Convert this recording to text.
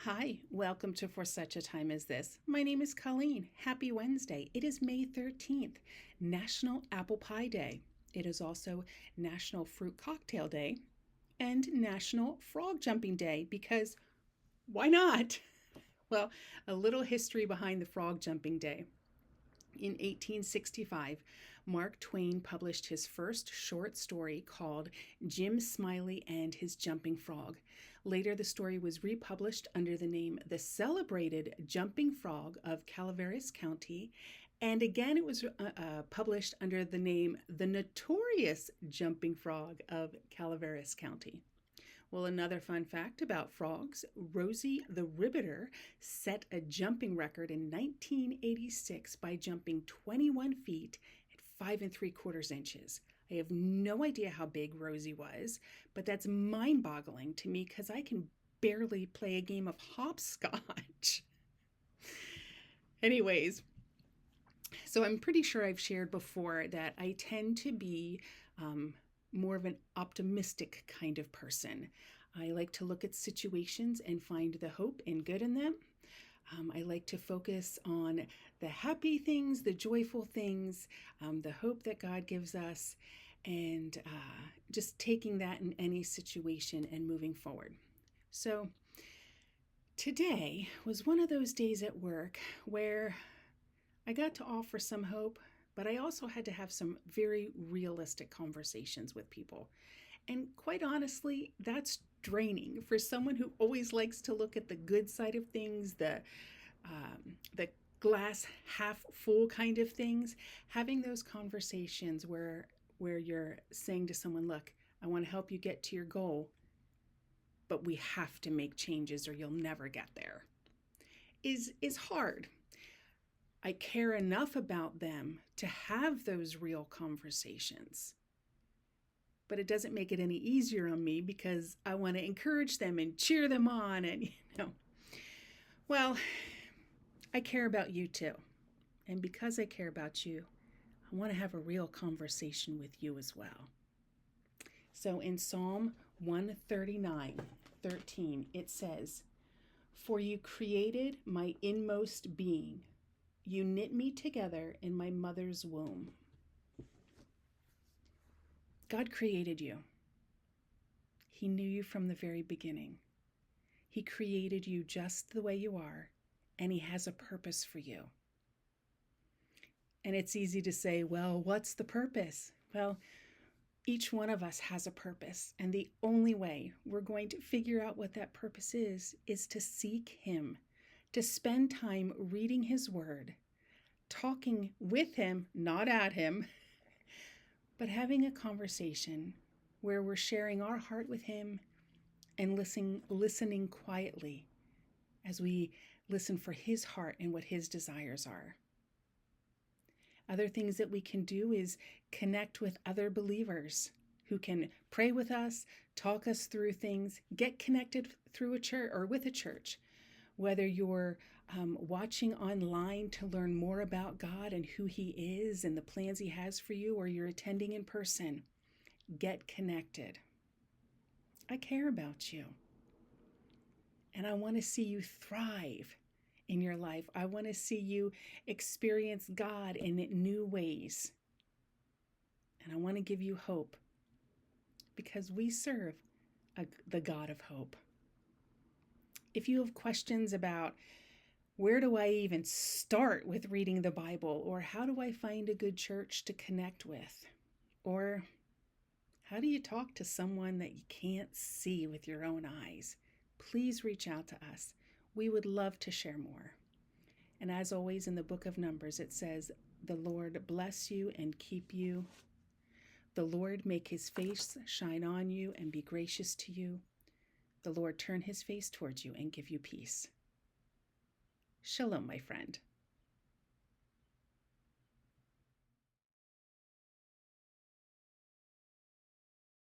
Hi, welcome to For Such a Time as This. My name is Colleen. Happy Wednesday. It is May 13th, National Apple Pie Day. It is also National Fruit Cocktail Day and National Frog Jumping Day because why not? Well, a little history behind the Frog Jumping Day. In 1865, Mark Twain published his first short story called Jim Smiley and His Jumping Frog. Later, the story was republished under the name The Celebrated Jumping Frog of Calaveras County, and again it was published under the name The Notorious Jumping Frog of Calaveras County. Well, another fun fact about frogs, Rosie the Riveter set a jumping record in 1986 by jumping 21 feet at 5 3/4 inches. I have no idea how big Rosie was, but that's mind-boggling to me because I can barely play a game of hopscotch. Anyways, so I'm pretty sure I've shared before that I tend to be more of an optimistic kind of person. I like to look at situations and find the hope and good in them. I like to focus on the happy things, the joyful things, the hope that God gives us, and just taking that in any situation and moving forward. So today was one of those days at work where I got to offer some hope, but I also had to have some very realistic conversations with people. And quite honestly, that's draining for someone who always likes to look at the good side of things, the glass half full kind of things. Having those conversations where you're saying to someone, look, I want to help you get to your goal, but we have to make changes or you'll never get there, is hard. I care enough about them to have those real conversations. But it doesn't make it any easier on me because I want to encourage them and cheer them on and, Well, I care about you too. And because I care about you, I want to have a real conversation with you as well. So in Psalm 139:13, it says, "For you created my inmost being. You knit me together in my mother's womb." God created you. He knew you from the very beginning. He created you just the way you are, and He has a purpose for you. And it's easy to say, well, what's the purpose? Well, each one of us has a purpose, and the only way we're going to figure out what that purpose is to seek Him, to spend time reading His Word, talking with Him, not at Him, but having a conversation where we're sharing our heart with Him and listening quietly as we listen for His heart and what His desires are. Other things that we can do is connect with other believers who can pray with us, talk us through things, get connected through a church or with a church. Whether you're watching online to learn more about God and who He is and the plans He has for you, or you're attending in person, get connected. I care about you. And I want to see you thrive in your life. I want to see you experience God in new ways. And I want to give you hope because we serve the God of hope. If you have questions about where do I even start with reading the Bible, or how do I find a good church to connect with, or how do you talk to someone that you can't see with your own eyes, please reach out to us. We would love to share more. And as always, in the book of Numbers, it says, "The Lord bless you and keep you. The Lord make His face shine on you and be gracious to you. The Lord turn His face towards you and give you peace." Shalom, my friend.